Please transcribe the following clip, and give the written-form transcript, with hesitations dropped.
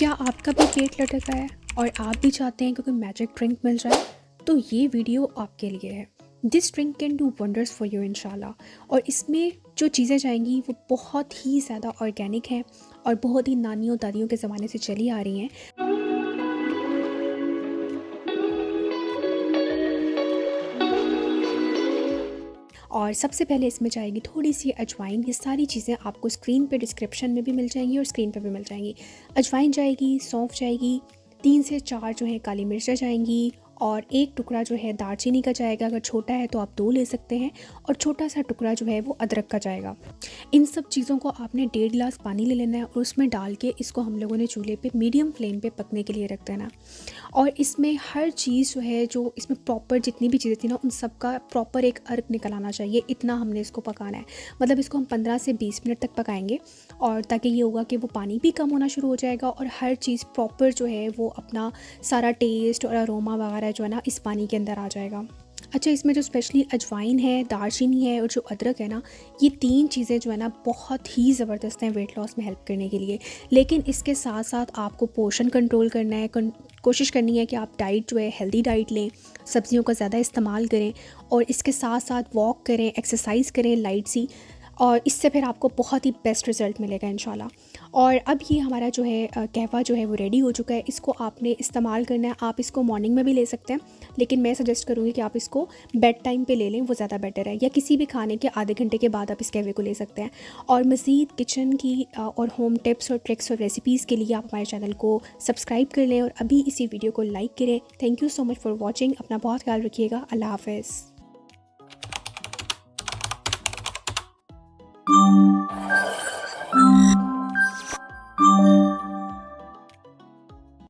क्या आपका भी पेट लटक रहा है और आप भी चाहते हैं कि कोई मैजिक ड्रिंक मिल जाए? तो ये वीडियो आपके लिए है। This drink can do wonders for you इंशाल्लाह। और इसमें जो चीज़ें जाएंगी वो बहुत ही ज़्यादा ऑर्गेनिक हैं और बहुत ही नानियों दादियों के ज़माने से चली आ रही हैं। और सबसे पहले इसमें जाएगी थोड़ी सी अजवाइन। ये सारी चीज़ें आपको स्क्रीन पे डिस्क्रिप्शन में भी मिल जाएंगी और स्क्रीन पे भी मिल जाएंगी। अजवाइन जाएगी, सौंफ जाएगी, 3 से 4 जो है काली मिर्चें जाएंगी और एक टुकड़ा जो है दालचीनी का जाएगा। अगर छोटा है तो आप 2 ले सकते हैं और छोटा सा टुकड़ा जो है वो अदरक का जाएगा। इन सब चीज़ों को आपने 1.5 गिलास पानी ले लेना है और उसमें डाल के इसको हम लोगों ने चूल्हे पे मीडियम फ्लेम पे पकने के लिए रख देना। और इसमें हर चीज़ जो है, जो इसमें प्रॉपर जितनी भी चीज़ें थी ना, उन सब का प्रॉपर एक अर्क निकल आना चाहिए। इतना हमने इसको पकाना है। मतलब इसको हम 15 से 20 मिनट तक पकाएंगे और ताकि ये होगा कि वो पानी भी कम होना शुरू हो जाएगा और हर चीज़ प्रॉपर जो है वो अपना सारा टेस्ट और अरोमा वगैरह जो है ना इस पानी के अंदर आ जाएगा। अच्छा, इसमें जो स्पेशली अजवाइन है, दालचीनी है और जो अदरक है ना, ये 3 चीज़ें जो है ना बहुत ही ज़बरदस्त हैं वेट लॉस में हेल्प करने के लिए। लेकिन इसके साथ साथ आपको पोर्शन कंट्रोल करना है। कोशिश करनी है कि आप डाइट जो है हेल्दी डाइट लें, सब्जियों का ज़्यादा इस्तेमाल करें और इसके साथ साथ वॉक करें, एक्सरसाइज करें लाइट सी, और इससे फिर आपको बहुत ही बेस्ट रिज़ल्ट मिलेगा इंशाल्लाह। और अब ये हमारा जो है कहवा जो है वो रेडी हो चुका है। इसको आपने इस्तेमाल करना है। आप इसको मॉर्निंग में भी ले सकते हैं, लेकिन मैं सजेस्ट करूँगी कि आप इसको बेड टाइम पे ले लें, वो ज़्यादा बेटर है। या किसी भी खाने के आधे घंटे के बाद आप इस कहवे को ले सकते हैं। और मज़ीद किचन की और होम टिप्स और ट्रिक्स और रेसिपीज़ के लिए आप हमारे चैनल को सब्सक्राइब कर लें और अभी इसी वीडियो को लाइक करें। Thank you so much for watching. अपना बहुत ख्याल रखिएगा। अल्लाह हाफ़िज़।